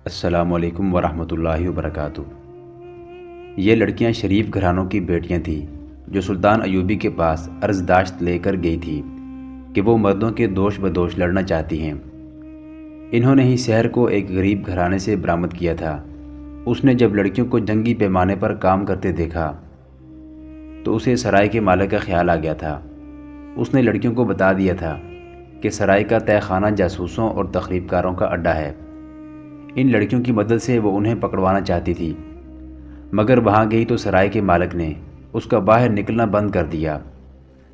السلام علیکم ورحمۃ اللہ وبرکاتہ۔ یہ لڑکیاں شریف گھرانوں کی بیٹیاں تھیں جو سلطان ایوبی کے پاس عرض داشت لے کر گئی تھی کہ وہ مردوں کے دوش بدوش لڑنا چاہتی ہیں۔ انہوں نے ہی شہر کو ایک غریب گھرانے سے برآمد کیا تھا۔ اس نے جب لڑکیوں کو جنگی پیمانے پر کام کرتے دیکھا تو اسے سرائے کے مالک کا خیال آ گیا تھا۔ اس نے لڑکیوں کو بتا دیا تھا کہ سرائے کا تہہ خانہ جاسوسوں اور تخریب کاروں کا اڈہ ہے۔ ان لڑکیوں کی مدد سے وہ انہیں پکڑوانا چاہتی تھی، مگر وہاں گئی تو سرائے کے مالک نے اس کا باہر نکلنا بند کر دیا۔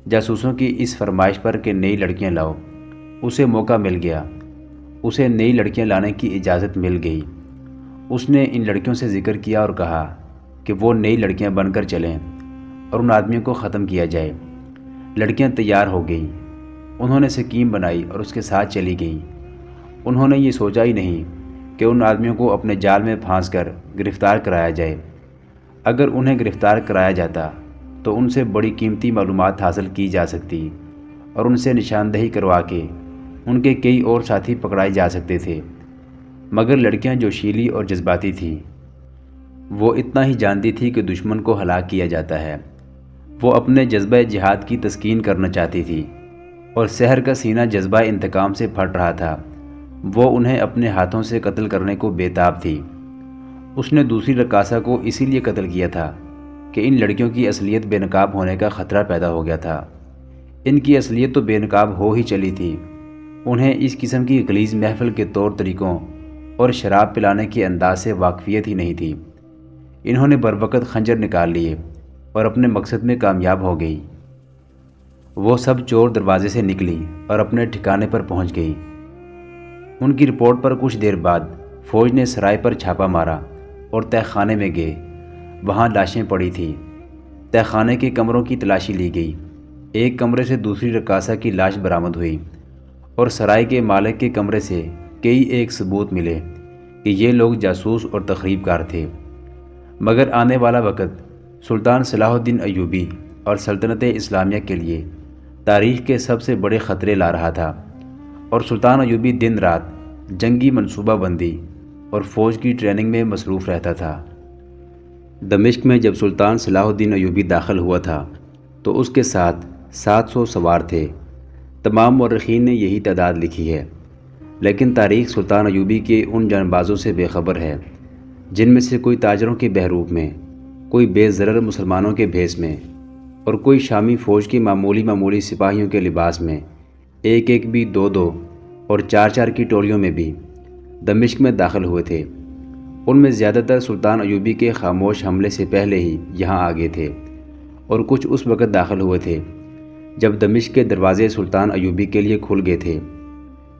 جاسوسوں کی اس فرمائش پر کہ نئی لڑکیاں لاؤ، اسے موقع مل گیا۔ اسے نئی لڑکیاں لانے کی اجازت مل گئی۔ اس نے ان لڑکیوں سے ذکر کیا اور کہا کہ وہ نئی لڑکیاں بن کر چلیں اور ان آدمیوں کو ختم کیا جائے۔ لڑکیاں تیار ہو گئیں۔ انہوں نے سکیم بنائی اور اس کے ساتھ چلی گئیں۔ انہوں نے یہ سوچا ہی نہیں کہ ان آدمیوں کو اپنے جال میں پھانس کر گرفتار کرایا جائے۔ اگر انہیں گرفتار کرایا جاتا تو ان سے بڑی قیمتی معلومات حاصل کی جا سکتی اور ان سے نشاندہی کروا کے ان کے کئی اور ساتھی پکڑائے جا سکتے تھے۔ مگر لڑکیاں جو شیلی اور جذباتی تھیں، وہ اتنا ہی جانتی تھی کہ دشمن کو ہلاک کیا جاتا ہے۔ وہ اپنے جذبہ جہاد کی تسکین کرنا چاہتی تھی اور شہر کا سینہ جذبہ انتقام سے پھٹ رہا تھا۔ وہ انہیں اپنے ہاتھوں سے قتل کرنے کو بے تاب تھی۔ اس نے دوسری رقاصہ کو اسی لیے قتل کیا تھا کہ ان لڑکیوں کی اصلیت بے نقاب ہونے کا خطرہ پیدا ہو گیا تھا۔ ان کی اصلیت تو بے نقاب ہو ہی چلی تھی، انہیں اس قسم کی غلیظ محفل کے طور طریقوں اور شراب پلانے کے انداز سے واقفیت ہی نہیں تھی۔ انہوں نے بروقت خنجر نکال لیے اور اپنے مقصد میں کامیاب ہو گئی۔ وہ سب چور دروازے سے نکلی اور اپنے ٹھکانے پر پہنچ گئی۔ ان کی رپورٹ پر کچھ دیر بعد فوج نے سرائے پر چھاپا مارا اور تہہ خانے میں گئے۔ وہاں لاشیں پڑی تھیں۔ تہہ خانے کے کمروں کی تلاشی لی گئی۔ ایک کمرے سے دوسری رقاصہ کی لاش برآمد ہوئی اور سرائے کے مالک کے کمرے سے کئی ایک ثبوت ملے کہ یہ لوگ جاسوس اور تخریب کار تھے۔ مگر آنے والا وقت سلطان صلاح الدین ایوبی اور سلطنت اسلامیہ کے لیے تاریخ کے سب سے بڑے خطرے لا رہا تھا، اور سلطان ایوبی دن رات جنگی منصوبہ بندی اور فوج کی ٹریننگ میں مصروف رہتا تھا۔ دمشق میں جب سلطان صلاح الدین ایوبی داخل ہوا تھا تو اس کے ساتھ 700 سوار تھے۔ تمام مورخین نے یہی تعداد لکھی ہے، لیکن تاریخ سلطان ایوبی کے ان جانبازوں سے بے خبر ہے جن میں سے کوئی تاجروں کے بہروپ میں، کوئی بے ضرر مسلمانوں کے بھیس میں اور کوئی شامی فوج کے معمولی سپاہیوں کے لباس میں، ایک ایک بھی 2 اور 4 کی ٹولیوں میں بھی دمشق میں داخل ہوئے تھے۔ ان میں زیادہ تر سلطان ایوبی کے خاموش حملے سے پہلے ہی یہاں آ گئے تھے، اور کچھ اس وقت داخل ہوئے تھے جب دمشق کے دروازے سلطان ایوبی کے لیے کھل گئے تھے۔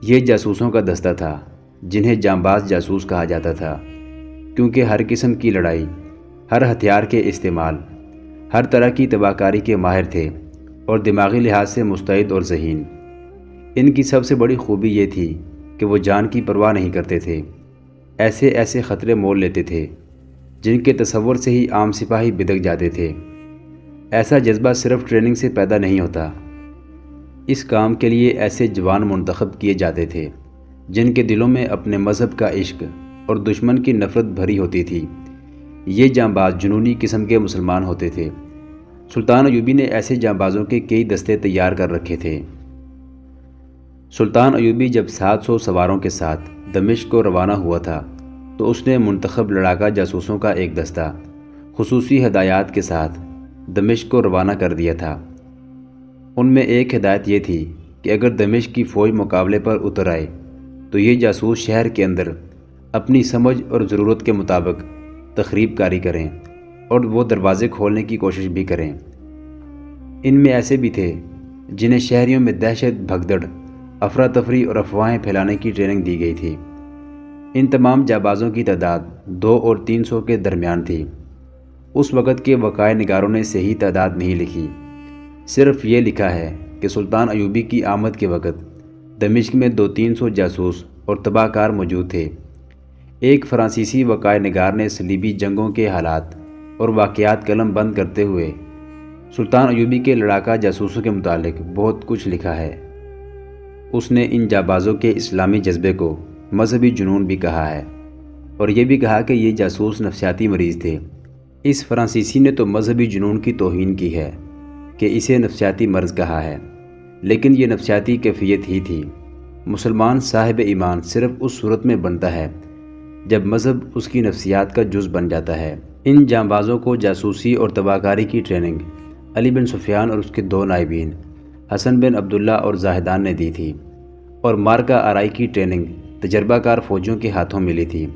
یہ جاسوسوں کا دستہ تھا جنہیں جانباز جاسوس کہا جاتا تھا، کیونکہ ہر قسم کی لڑائی، ہر ہتھیار کے استعمال، ہر طرح کی تباہ کاری کے ماہر تھے اور دماغی لحاظ سے مستعد اور ذہین۔ ان کی سب سے بڑی خوبی یہ تھی کہ وہ جان کی پرواہ نہیں کرتے تھے۔ ایسے خطرے مول لیتے تھے جن کے تصور سے ہی عام سپاہی بدک جاتے تھے۔ ایسا جذبہ صرف ٹریننگ سے پیدا نہیں ہوتا۔ اس کام کے لیے ایسے جوان منتخب کیے جاتے تھے جن کے دلوں میں اپنے مذہب کا عشق اور دشمن کی نفرت بھری ہوتی تھی۔ یہ جانباز جنونی قسم کے مسلمان ہوتے تھے۔ سلطان ایوبی نے ایسے جانبازوں کے کئی دستے تیار کر رکھے تھے۔ سلطان ایوبی جب 700 سواروں کے ساتھ دمشق کو روانہ ہوا تھا تو اس نے منتخب لڑاکا جاسوسوں کا ایک دستہ خصوصی ہدایات کے ساتھ دمشق کو روانہ کر دیا تھا۔ ان میں ایک ہدایت یہ تھی کہ اگر دمشق کی فوج مقابلے پر اتر آئے تو یہ جاسوس شہر کے اندر اپنی سمجھ اور ضرورت کے مطابق تخریب کاری کریں اور وہ دروازے کھولنے کی کوشش بھی کریں۔ ان میں ایسے بھی تھے جنہیں شہریوں میں دہشت، بھگدڑ، افراتفری اور افواہیں پھیلانے کی ٹریننگ دی گئی تھی۔ ان تمام جانبازوں کی تعداد 200 اور 300 کے درمیان تھی۔ اس وقت کے وقائع نگاروں نے صحیح تعداد نہیں لکھی، صرف یہ لکھا ہے کہ سلطان ایوبی کی آمد کے وقت دمشق میں 200-300 جاسوس اور تباہ کار موجود تھے۔ ایک فرانسیسی وقائع نگار نے صلیبی جنگوں کے حالات اور واقعات قلم بند کرتے ہوئے سلطان ایوبی کے لڑاکا جاسوسوں کے متعلق بہت کچھ لکھا ہے۔ اس نے ان جانبازوں کے اسلامی جذبے کو مذہبی جنون بھی کہا ہے۔ اور یہ بھی کہا کہ یہ جاسوس نفسیاتی مریض تھے۔ اس فرانسیسی نے تو مذہبی جنون کی توہین کی ہے کہ اسے نفسیاتی مرض کہا ہے، لیکن یہ نفسیاتی کیفیت ہی تھی۔ مسلمان صاحب ایمان صرف اس صورت میں بنتا ہے جب مذہب اس کی نفسیات کا جز بن جاتا ہے۔ ان جانبازوں کو جاسوسی اور تباہکاری کی ٹریننگ علی بن سفیان اور اس کے دو نائبین حسن بن عبداللہ اور زاہدان نے دی تھی، اور مارکا آرائی کی ٹریننگ تجربہ کار فوجیوں کے ہاتھوں ملی تھی۔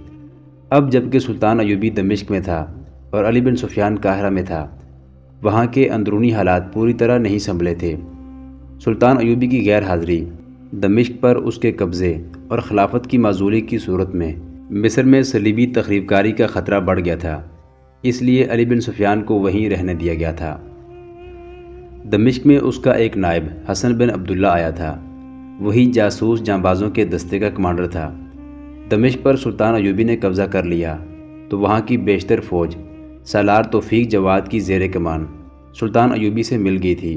اب جبکہ سلطان ایوبی دمشق میں تھا اور علی بن سفیان قاہرہ میں تھا، وہاں کے اندرونی حالات پوری طرح نہیں سنبھلے تھے۔ سلطان ایوبی کی غیر حاضری دمشق پر اس کے قبضے اور خلافت کی معزولی کی صورت میں مصر میں صلیبی تخریب کاری کا خطرہ بڑھ گیا تھا، اس لیے علی بن سفیان کو وہیں رہنے دیا گیا تھا۔ دمشق میں اس کا ایک نائب حسن بن عبداللہ آیا تھا، وہی جاسوس جانبازوں کے دستے کا کمانڈر تھا۔ دمشق پر سلطان ایوبی نے قبضہ کر لیا تو وہاں کی بیشتر فوج سالار توفیق جواد کی زیر کمان سلطان ایوبی سے مل گئی تھی۔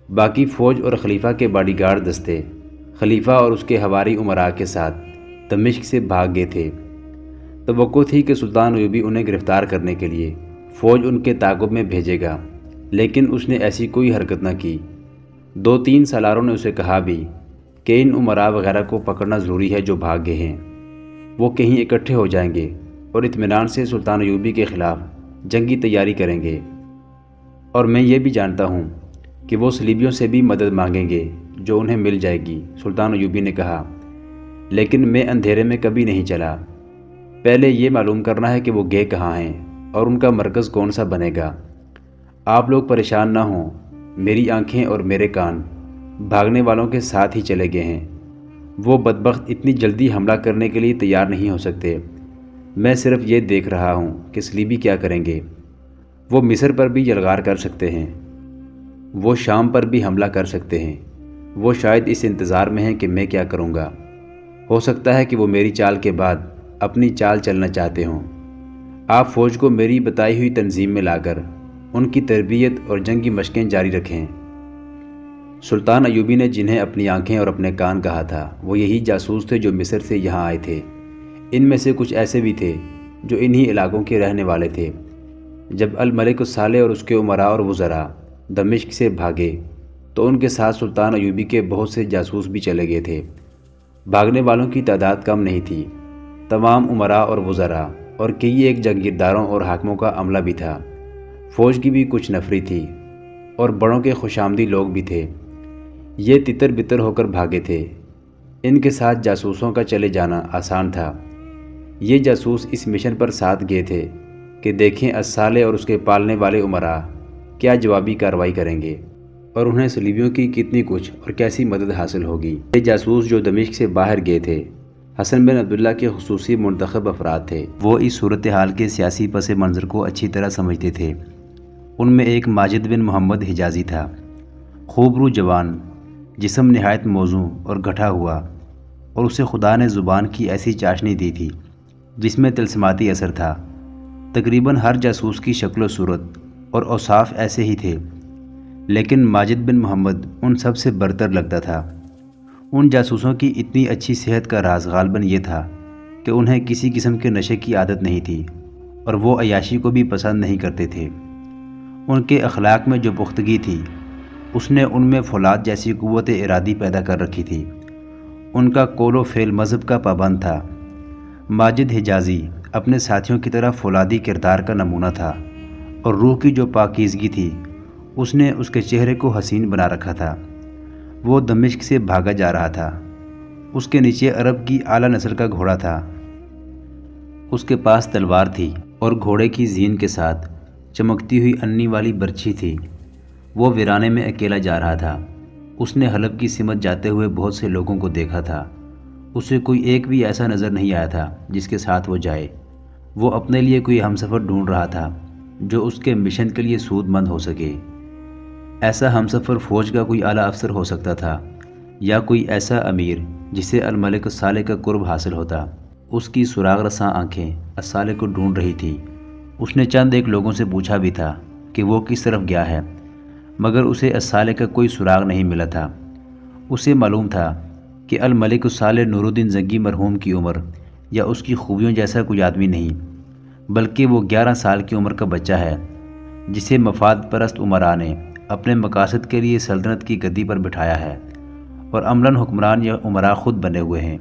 باقی فوج اور خلیفہ کے باڈی گارڈ دستے خلیفہ اور اس کے حواری امراء کے ساتھ دمشق سے بھاگ گئے تھے۔ توقع تھی کہ سلطان ایوبی انہیں گرفتار کرنے کے لیے فوج ان کے تعاقب میں بھیجے گا، لیکن اس نے ایسی کوئی حرکت نہ کی۔ 2-3 سالاروں نے اسے کہا بھی کہ ان امراء وغیرہ کو پکڑنا ضروری ہے جو بھاگ گئے ہیں، وہ کہیں اکٹھے ہو جائیں گے اور اطمینان سے سلطان ایوبی کے خلاف جنگی تیاری کریں گے، اور میں یہ بھی جانتا ہوں کہ وہ صلیبیوں سے بھی مدد مانگیں گے جو انہیں مل جائے گی۔ سلطان ایوبی نے کہا، لیکن میں اندھیرے میں کبھی نہیں چلا، پہلے یہ معلوم کرنا ہے کہ وہ گئے کہاں ہیں اور ان کا مرکز کون سا بنے گا۔ آپ لوگ پریشان نہ ہوں، میری آنکھیں اور میرے کان بھاگنے والوں کے ساتھ ہی چلے گئے ہیں۔ وہ بدبخت اتنی جلدی حملہ کرنے کے لیے تیار نہیں ہو سکتے۔ میں صرف یہ دیکھ رہا ہوں کہ صلیبی کیا کریں گے۔ وہ مصر پر بھی یلغار کر سکتے ہیں، وہ شام پر بھی حملہ کر سکتے ہیں۔ وہ شاید اس انتظار میں ہیں کہ میں کیا کروں گا۔ ہو سکتا ہے کہ وہ میری چال کے بعد اپنی چال چلنا چاہتے ہوں۔ آپ فوج کو میری بتائی ہوئی تنظیم میں لا کر ان کی تربیت اور جنگی مشقیں جاری رکھیں۔ سلطان ایوبی نے جنہیں اپنی آنکھیں اور اپنے کان کہا تھا، وہ یہی جاسوس تھے جو مصر سے یہاں آئے تھے۔ ان میں سے کچھ ایسے بھی تھے جو انہی علاقوں کے رہنے والے تھے۔ جب الملک الصالح اور اس کے امراء اور وزراء دمشق سے بھاگے تو ان کے ساتھ سلطان ایوبی کے بہت سے جاسوس بھی چلے گئے تھے۔ بھاگنے والوں کی تعداد کم نہیں تھی، تمام امراء اور وزراء اور کئی ایک جاگیرداروں اور حاکموں کا عملہ بھی تھا۔ فوج کی بھی کچھ نفری تھی اور بڑوں کے خوشامدی لوگ بھی تھے۔ یہ تتر بتر ہو کر بھاگے تھے۔ ان کے ساتھ جاسوسوں کا چلے جانا آسان تھا۔ یہ جاسوس اس مشن پر ساتھ گئے تھے کہ دیکھیں الصالح اور اس کے پالنے والے امراء کیا جوابی کارروائی کریں گے اور انہیں صلیبیوں کی کتنی کچھ اور کیسی مدد حاصل ہوگی۔ یہ جاسوس جو دمشق سے باہر گئے تھے حسن بن عبداللہ کے خصوصی منتخب افراد تھے۔ وہ اس صورتحال کے سیاسی پس منظر کو اچھی طرح سمجھتے تھے۔ ان میں ایک ماجد بن محمد حجازی تھا، خوبرو جوان، جسم نہایت موزوں اور گٹھا ہوا، اور اسے خدا نے زبان کی ایسی چاشنی دی تھی جس میں طلسماتی اثر تھا۔ تقریباً ہر جاسوس کی شکل و صورت اور اوصاف ایسے ہی تھے، لیکن ماجد بن محمد ان سب سے برتر لگتا تھا۔ ان جاسوسوں کی اتنی اچھی صحت کا راز غالباً یہ تھا کہ انہیں کسی قسم کے نشے کی عادت نہیں تھی اور وہ عیاشی کو بھی پسند نہیں کرتے تھے۔ ان کے اخلاق میں جو پختگی تھی اس نے ان میں فولاد جیسی قوت ارادی پیدا کر رکھی تھی۔ ان کا قول و فعل مذہب کا پابند تھا۔ ماجد حجازی اپنے ساتھیوں کی طرح فولادی کردار کا نمونہ تھا، اور روح کی جو پاکیزگی تھی اس نے اس کے چہرے کو حسین بنا رکھا تھا۔ وہ دمشق سے بھاگا جا رہا تھا۔ اس کے نیچے عرب کی اعلیٰ نسل کا گھوڑا تھا۔ اس کے پاس تلوار تھی اور گھوڑے کی زین کے ساتھ چمکتی ہوئی انی والی برچھی تھی۔ وہ ویرانے میں اکیلا جا رہا تھا۔ اس نے حلب کی سمت جاتے ہوئے بہت سے لوگوں کو دیکھا تھا۔ اسے کوئی ایک بھی ایسا نظر نہیں آیا تھا جس کے ساتھ وہ جائے۔ وہ اپنے لیے کوئی ہمسفر ڈھونڈ رہا تھا جو اس کے مشن کے لیے سود مند ہو سکے۔ ایسا ہمسفر فوج کا کوئی اعلیٰ افسر ہو سکتا تھا یا کوئی ایسا امیر جسے الملک الصالح کا قرب حاصل ہوتا۔ اس کی سراغ رساں آنکھیں الصالح کو ڈھونڈ رہی تھی۔ اس نے چند ایک لوگوں سے پوچھا بھی تھا کہ وہ کس طرف گیا ہے، مگر اسے الصالح کا کوئی سراغ نہیں ملا تھا۔ اسے معلوم تھا کہ الملک الصالح نور الدین زنگی مرحوم کی عمر یا اس کی خوبیوں جیسا کوئی آدمی نہیں، بلکہ وہ 11 سال کی عمر کا بچہ ہے جسے مفاد پرست عمرا نے اپنے مقاصد کے لیے سلطنت کی گدی پر بٹھایا ہے، اور عملاً حکمران یا عمرا خود بنے ہوئے ہیں۔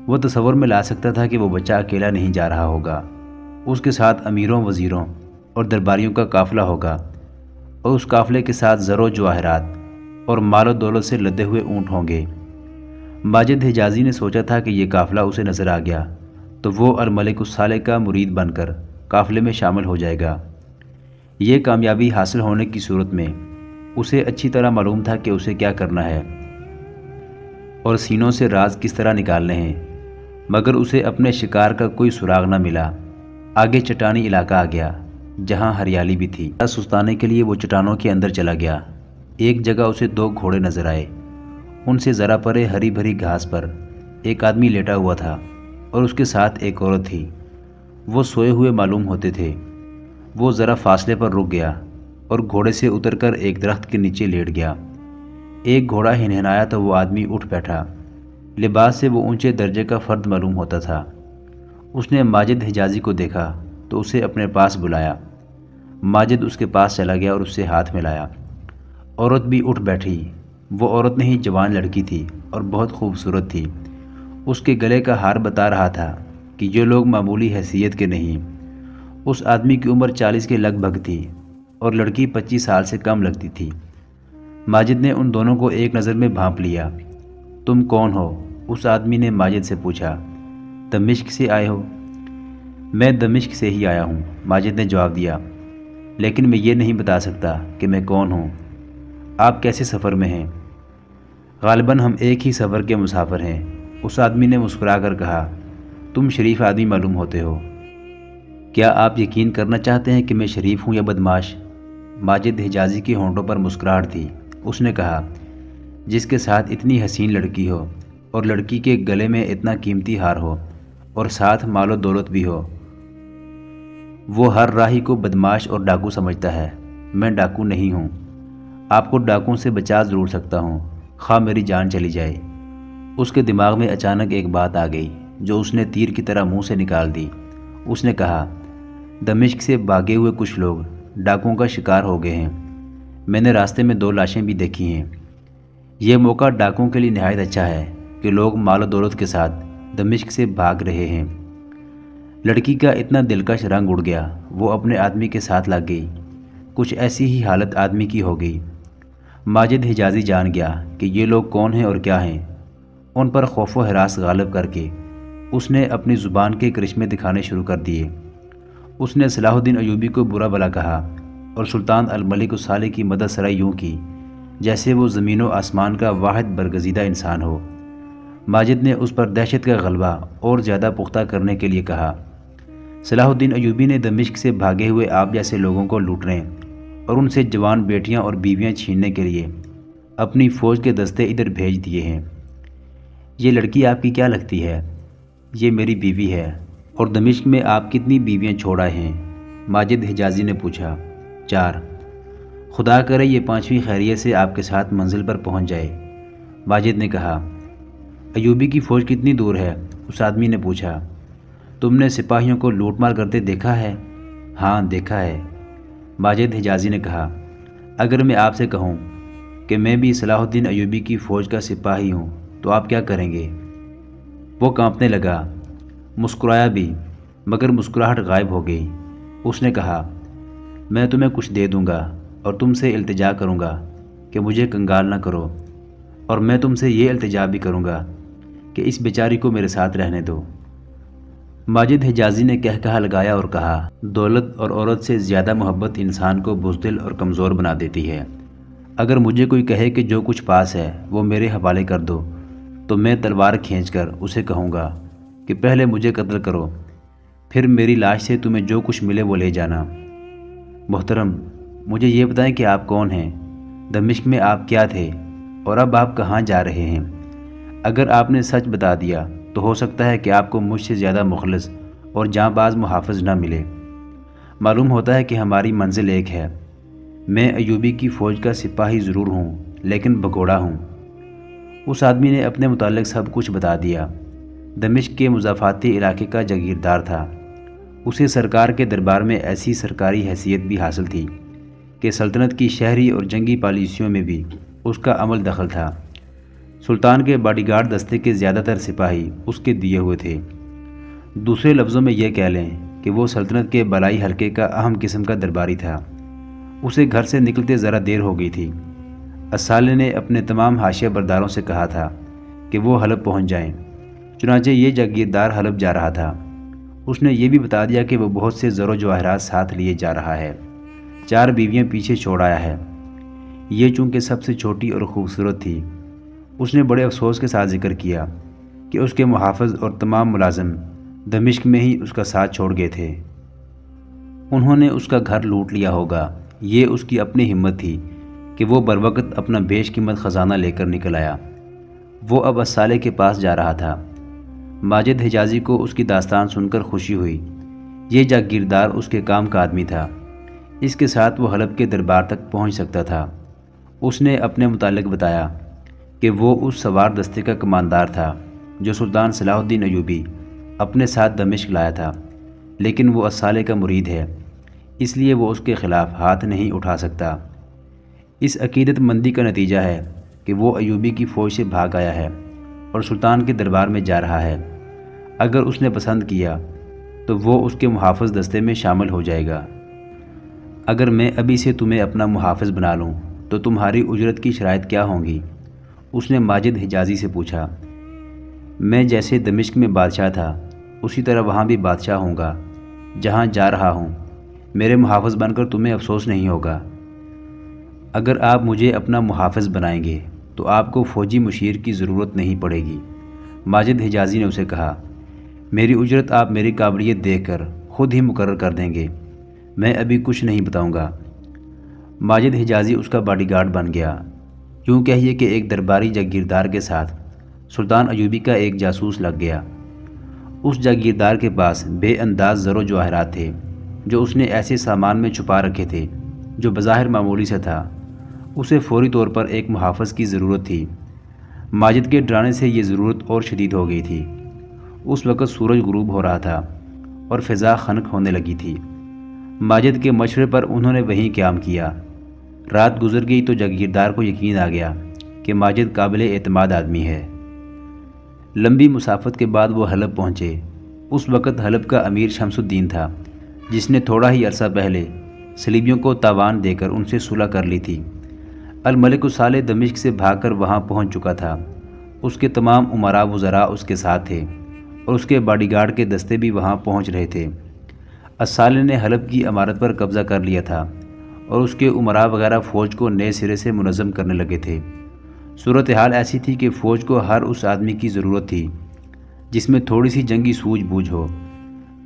وہ تصور میں لا سکتا تھا کہ وہ بچہ اکیلا نہیں جا رہا ہوگا، اس کے ساتھ امیروں، وزیروں اور درباریوں کا قافلہ ہوگا، اور اس قافلے کے ساتھ زر و جواہرات اور مال و دولت سے لدے ہوئے اونٹ ہوں گے۔ ماجد حجازی نے سوچا تھا کہ یہ قافلہ اسے نظر آ گیا تو وہ الملک الصالح کا مرید بن کر قافلے میں شامل ہو جائے گا۔ یہ کامیابی حاصل ہونے کی صورت میں اسے اچھی طرح معلوم تھا کہ اسے کیا کرنا ہے اور سینوں سے راز کس طرح نکالنے ہیں، مگر اسے اپنے شکار کا کوئی سراغ نہ ملا۔ آگے چٹانی علاقہ آ گیا جہاں ہریالی بھی تھی۔ سستانے کے لیے وہ چٹانوں کے اندر چلا گیا۔ ایک جگہ اسے 2 گھوڑے نظر آئے، ان سے ذرا پرے ہری بھری گھاس پر ایک آدمی لیٹا ہوا تھا اور اس کے ساتھ ایک عورت تھی۔ وہ سوئے ہوئے معلوم ہوتے تھے۔ وہ ذرا فاصلے پر رک گیا اور گھوڑے سے اتر کر ایک درخت کے نیچے لیٹ گیا۔ ایک گھوڑا ہنہنایا تو وہ آدمی اٹھ بیٹھا۔ لباس سے وہ اونچے درجے کا فرد معلوم ہوتا تھا۔ اس نے ماجد حجازی کو دیکھا تو اسے اپنے پاس بلایا۔ ماجد اس کے پاس چلا گیا اور اس سے ہاتھ ملایا۔ عورت بھی اٹھ بیٹھی۔ وہ عورت نہیں، جوان لڑکی تھی اور بہت خوبصورت تھی۔ اس کے گلے کا ہار بتا رہا تھا کہ یہ لوگ معمولی حیثیت کے نہیں۔ اس آدمی کی عمر 40 کے لگ بھگ تھی اور لڑکی 25 سال سے کم لگتی تھی۔ ماجد نے ان دونوں کو ایک نظر میں بھانپ لیا۔ تم کون ہو؟ اس آدمی نے ماجد سے پوچھا۔ دمشق سے آئے ہو؟ میں دمشق سے ہی آیا ہوں، ماجد نے جواب دیا، لیکن میں یہ نہیں بتا سکتا کہ میں کون ہوں۔ آپ کیسے سفر میں ہیں؟ غالباً ہم ایک ہی سفر کے مسافر ہیں، اس آدمی نے مسکرا کر کہا۔ تم شریف آدمی معلوم ہوتے ہو۔ کیا آپ یقین کرنا چاہتے ہیں کہ میں شریف ہوں یا بدماش؟ ماجد حجازی کے ہونٹوں پر مسکراہٹ تھی۔ اس نے کہا، جس کے ساتھ اتنی حسین لڑکی ہو اور لڑکی کے گلے میں اتنا قیمتی ہار ہو اور ساتھ مال و دولت بھی ہو، وہ ہر راہی کو بدماش اور ڈاکو سمجھتا ہے۔ میں ڈاکو نہیں ہوں۔ آپ کو ڈاکوں سے بچا ضرور سکتا ہوں، خواہ میری جان چلی جائے۔ اس کے دماغ میں اچانک ایک بات آ گئی جو اس نے تیر کی طرح منہ سے نکال دی۔ اس نے کہا، دمشق سے بھاگے ہوئے کچھ لوگ ڈاکوؤں کا شکار ہو گئے ہیں۔ میں نے راستے میں 2 لاشیں بھی دیکھی ہیں۔ یہ موقع ڈاکوؤں کے لیے نہایت اچھا ہے کہ لوگ مال و دولت کے ساتھ دمشق سے بھاگ رہے ہیں۔ لڑکی کا اتنا دلکش رنگ اڑ گیا، وہ اپنے آدمی کے ساتھ لگ گئی۔ کچھ ایسی ہی حالت آدمی کی ہو گئی۔ ماجد حجازی جان گیا کہ یہ لوگ کون ہیں اور کیا ہیں۔ ان پر خوف و ہراس غالب کر کے اس نے اپنی زبان کے کرشمے دکھانے شروع کر دیے۔ اس نے صلاح الدین ایوبی کو برا بھلا کہا اور سلطان الملک الصالح کی مدح سرائی یوں کی جیسے وہ زمین و آسمان کا واحد برگزیدہ انسان ہو۔ ماجد نے اس پر دہشت کا غلبہ اور زیادہ پختہ کرنے کے لیے کہا، صلاح الدین ایوبی نے دمشق سے بھاگے ہوئے آپ جیسے لوگوں کو لوٹنے اور ان سے جوان بیٹیاں اور بیویاں چھیننے کے لیے اپنی فوج کے دستے ادھر بھیج دیے ہیں۔ یہ لڑکی آپ کی کیا لگتی ہے؟ یہ میری بیوی ہے۔ اور دمشق میں آپ کتنی بیویاں چھوڑ آئے ہیں؟ ماجد حجازی نے پوچھا۔ 4۔ خدا کرے یہ 5ویں خیریت سے آپ کے ساتھ منزل پر پہنچ جائے، ماجد نے کہا۔ ایوبی کی فوج کتنی دور ہے؟ اس آدمی نے پوچھا۔ تم نے سپاہیوں کو لوٹ مار کرتے دیکھا ہے؟ ہاں دیکھا ہے، ماجد حجازی نے کہا۔ اگر میں آپ سے کہوں کہ میں بھی صلاح الدین ایوبی کی فوج کا سپاہی ہوں تو آپ کیا کریں گے؟ وہ کانپنے لگا، مسکرایا بھی، مگر مسکراہٹ غائب ہو گئی۔ اس نے کہا، میں تمہیں کچھ دے دوں گا اور تم سے التجا کروں گا کہ مجھے کنگال نہ کرو، اور میں تم سے یہ التجا بھی کروں گا کہ اس بیچاری کو میرے ساتھ رہنے دو۔ ماجد حجازی نے کہا لگایا اور کہا، دولت اور عورت سے زیادہ محبت انسان کو بزدل اور کمزور بنا دیتی ہے۔ اگر مجھے کوئی کہے کہ جو کچھ پاس ہے وہ میرے حوالے کر دو تو میں تلوار کھینچ کر اسے کہوں گا کہ پہلے مجھے قتل کرو، پھر میری لاش سے تمہیں جو کچھ ملے وہ لے جانا۔ محترم، مجھے یہ بتائیں کہ آپ کون ہیں؟ دمشق میں آپ کیا تھے اور اب آپ کہاں جا رہے ہیں؟ اگر آپ نے سچ بتا دیا تو ہو سکتا ہے کہ آپ کو مجھ سے زیادہ مخلص اور جاں باز محافظ نہ ملے۔ معلوم ہوتا ہے کہ ہماری منزل ایک ہے۔ میں ایوبی کی فوج کا سپاہی ضرور ہوں لیکن بھگوڑا ہوں۔ اس آدمی نے اپنے متعلق سب کچھ بتا دیا۔ دمشق کے مضافاتی علاقے کا جاگیردار تھا۔ اسے سرکار کے دربار میں ایسی سرکاری حیثیت بھی حاصل تھی کہ سلطنت کی شہری اور جنگی پالیسیوں میں بھی اس کا عمل دخل تھا۔ سلطان کے باڈی گارڈ دستے کے زیادہ تر سپاہی اس کے دیے ہوئے تھے۔ دوسرے لفظوں میں یہ کہہ لیں کہ وہ سلطنت کے بالائی حلقے کا اہم قسم کا درباری تھا۔ اسے گھر سے نکلتے ذرا دیر ہو گئی تھی۔ الصالح نے اپنے تمام حاشیہ برداروں سے کہا تھا کہ وہ حلب پہنچ جائیں۔ چنانچہ یہ جاگیردار حلب جا رہا تھا۔ اس نے یہ بھی بتا دیا کہ وہ بہت سے زر و جواہرات ساتھ لیے جا رہا ہے، 4 بیویاں پیچھے چھوڑ آیا ہے۔ یہ چونکہ سب سے چھوٹی اور خوبصورت تھی، اس نے بڑے افسوس کے ساتھ ذکر کیا کہ اس کے محافظ اور تمام ملازم دمشق میں ہی اس کا ساتھ چھوڑ گئے تھے۔ انہوں نے اس کا گھر لوٹ لیا ہوگا۔ یہ اس کی اپنی ہمت تھی کہ وہ بروقت اپنا بیش قیمت خزانہ لے کر نکل آیا۔ وہ اب الصالح کے پاس جا رہا تھا۔ ماجد حجازی کو اس کی داستان سن کر خوشی ہوئی۔ یہ جاگیردار اس کے کام کا آدمی تھا۔ اس کے ساتھ وہ حلب کے دربار تک پہنچ سکتا تھا۔ اس نے اپنے متعلق بتایا کہ وہ اس سوار دستے کا کماندار تھا جو سلطان صلاح الدین ایوبی اپنے ساتھ دمشق لایا تھا، لیکن وہ الصالح کا مرید ہے، اس لیے وہ اس کے خلاف ہاتھ نہیں اٹھا سکتا۔ اس عقیدت مندی کا نتیجہ ہے کہ وہ ایوبی کی فوج سے بھاگ آیا ہے اور سلطان کے دربار میں جا رہا ہے۔ اگر اس نے پسند کیا تو وہ اس کے محافظ دستے میں شامل ہو جائے گا۔ اگر میں ابھی سے تمہیں اپنا محافظ بنا لوں تو تمہاری اجرت کی شرائط کیا ہوں گی؟ اس نے ماجد حجازی سے پوچھا۔ میں جیسے دمشق میں بادشاہ تھا اسی طرح وہاں بھی بادشاہ ہوں گا۔ جہاں جا رہا ہوں میرے محافظ بن کر تمہیں افسوس نہیں ہوگا۔ اگر آپ مجھے اپنا محافظ بنائیں گے تو آپ کو فوجی مشیر کی ضرورت نہیں پڑے گی۔ ماجد حجازی نے اسے کہا، میری اجرت آپ میری قابلیت دیکھ کر خود ہی مقرر کر دیں گے، میں ابھی کچھ نہیں بتاؤں گا۔ ماجد حجازی اس کا باڈی گارڈ بن گیا۔ یوں کہیے کہ ایک درباری جاگیردار کے ساتھ سلطان ایوبی کا ایک جاسوس لگ گیا۔ اس جاگیردار کے پاس بے انداز زر و جواہرات تھے جو اس نے ایسے سامان میں چھپا رکھے تھے جو بظاہر معمولی سا تھا۔ اسے فوری طور پر ایک محافظ کی ضرورت تھی۔ ماجد کے ڈرانے سے یہ ضرورت اور شدید ہو گئی تھی۔ اس وقت سورج غروب ہو رہا تھا اور فضا خنک ہونے لگی تھی۔ ماجد کے مشورے پر انہوں نے وہیں قیام کیا۔ رات گزر گئی تو جاگیردار کو یقین آ گیا کہ ماجد قابل اعتماد آدمی ہے۔ لمبی مسافت کے بعد وہ حلب پہنچے۔ اس وقت حلب کا امیر شمس الدین تھا، جس نے تھوڑا ہی عرصہ پہلے صلیبیوں کو تاوان دے کر ان سے صلح کر لی تھی۔ الملک الصالح دمشق سے بھاگ کر وہاں پہنچ چکا تھا۔ اس کے تمام امراء وزراء اس کے ساتھ تھے اور اس کے باڈی گارڈ کے دستے بھی وہاں پہنچ رہے تھے۔ الصالح نے حلب کی عمارت پر قبضہ کر لیا تھا اور اس کے امراء وغیرہ فوج کو نئے سرے سے منظم کرنے لگے تھے۔ صورتحال ایسی تھی کہ فوج کو ہر اس آدمی کی ضرورت تھی جس میں تھوڑی سی جنگی سوجھ بوجھ ہو۔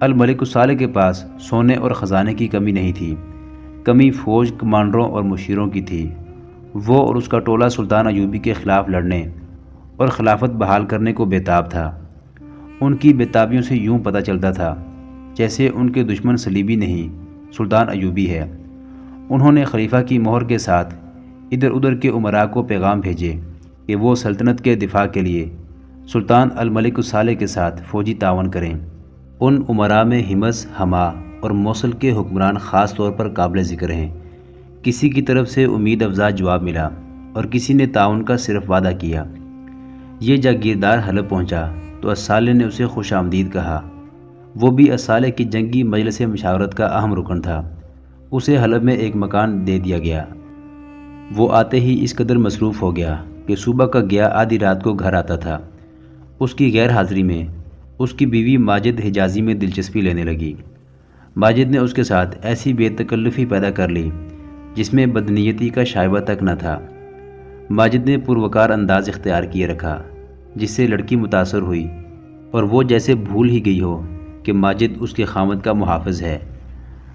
الملک الصالح کے پاس سونے اور خزانے کی کمی نہیں تھی، کمی فوج کمانڈروں اور مشیروں کی تھی۔ وہ اور اس کا ٹولہ سلطان ایوبی کے خلاف لڑنے اور خلافت بحال کرنے کو بےتاب تھا۔ ان کی بےتابیوں سے یوں پتہ چلتا تھا جیسے ان کے دشمن صلیبی نہیں، سلطان ایوبی ہے۔ انہوں نے خلیفہ کی مہر کے ساتھ ادھر ادھر کے امراء کو پیغام بھیجے کہ وہ سلطنت کے دفاع کے لیے سلطان الملک الصالح کے ساتھ فوجی تعاون کریں۔ ان امراء میں حمص، حما اور موصل کے حکمران خاص طور پر قابل ذکر ہیں۔ کسی کی طرف سے امید افزا جواب ملا اور کسی نے تعاون کا صرف وعدہ کیا۔ یہ جاگیردار حلب پہنچا تو الصالح نے اسے خوش آمدید کہا۔ وہ بھی الصالح کی جنگی مجلس مشاورت کا اہم رکن تھا۔ اسے حلب میں ایک مکان دے دیا گیا۔ وہ آتے ہی اس قدر مصروف ہو گیا کہ صبح کا گیا آدھی رات کو گھر آتا تھا۔ اس کی غیر حاضری میں اس کی بیوی ماجد حجازی میں دلچسپی لینے لگی۔ ماجد نے اس کے ساتھ ایسی بے تکلفی پیدا کر لی جس میں بدنیتی کا شائبہ تک نہ تھا۔ ماجد نے پروقار انداز اختیار کیے رکھا جس سے لڑکی متاثر ہوئی اور وہ جیسے بھول ہی گئی ہو کہ ماجد اس کے خامد کا محافظ ہے۔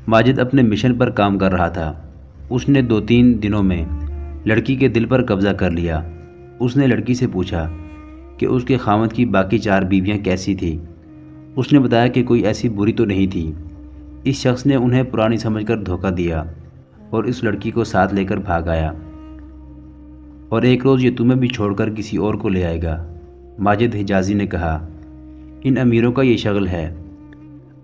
ماجد اپنے مشن پر کام کر رہا تھا۔ اس نے 2-3 دنوں میں لڑکی کے دل پر قبضہ کر لیا۔ اس نے لڑکی سے پوچھا کہ اس کے خامد کی باقی 4 بیویاں کیسی تھیں۔ اس نے بتایا کہ کوئی ایسی بری تو نہیں تھی۔ اس شخص نے انہیں پرانی سمجھ کر دھوکہ دیا اور اس لڑکی کو ساتھ لے کر بھاگ آیا، اور ایک روز یہ تمہیں بھی چھوڑ کر کسی اور کو لے آئے گا۔ ماجد حجازی نے کہا، ان امیروں کا یہ شغل ہے۔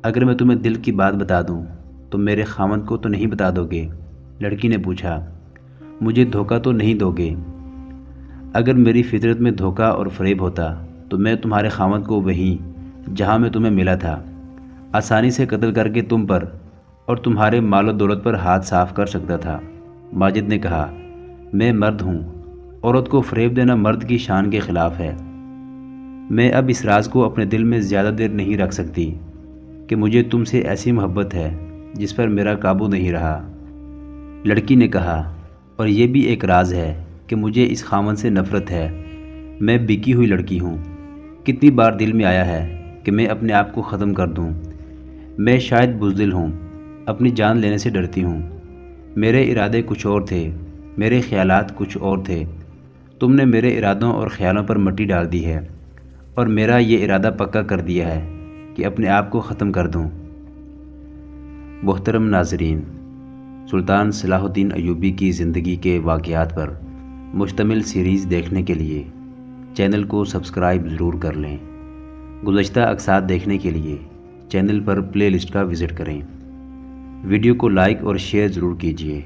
اگر میں تمہیں دل کی بات بتا دوں تو میرے خاوند کو تو نہیں بتا دو گے؟ لڑکی نے پوچھا۔ مجھے دھوکہ تو نہیں دو گے؟ اگر میری فطرت میں دھوکہ اور فریب ہوتا تو میں تمہارے خاوند کو وہیں جہاں میں تمہیں ملا تھا آسانی سے قتل کر کے تم پر اور تمہارے مال و دولت پر ہاتھ صاف کر سکتا تھا۔ ماجد نے کہا، میں مرد ہوں، عورت کو فریب دینا مرد کی شان کے خلاف ہے۔ میں اب اس راز کو اپنے دل میں زیادہ دیر نہیں رکھ سکتی کہ مجھے تم سے ایسی محبت ہے جس پر میرا قابو نہیں رہا۔ لڑکی نے کہا، اور یہ بھی ایک راز ہے کہ مجھے اس خاوند سے نفرت ہے۔ میں بکی ہوئی لڑکی ہوں۔ کتنی بار دل میں آیا ہے کہ میں اپنے آپ کو ختم کر دوں۔ میں شاید بزدل ہوں، اپنی جان لینے سے ڈرتی ہوں۔ میرے ارادے کچھ اور تھے، میرے خیالات کچھ اور تھے۔ تم نے میرے ارادوں اور خیالوں پر مٹی ڈال دی ہے اور میرا یہ ارادہ پکا کر دیا ہے کہ اپنے آپ کو ختم کر دوں۔ محترم ناظرین، سلطان صلاح الدین ایوبی کی زندگی کے واقعات پر مشتمل سیریز دیکھنے کے لیے چینل کو سبسکرائب ضرور کر لیں۔ گزشتہ اقساط دیکھنے کے لیے چینل پر پلے لسٹ کا وزٹ کریں۔ ویڈیو کو لائک اور شیئر ضرور کیجیے۔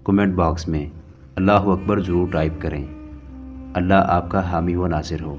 کمنٹ باکس میں اللہ اکبر ضرور ٹائپ کریں۔ اللہ آپ کا حامی و ناصر ہو۔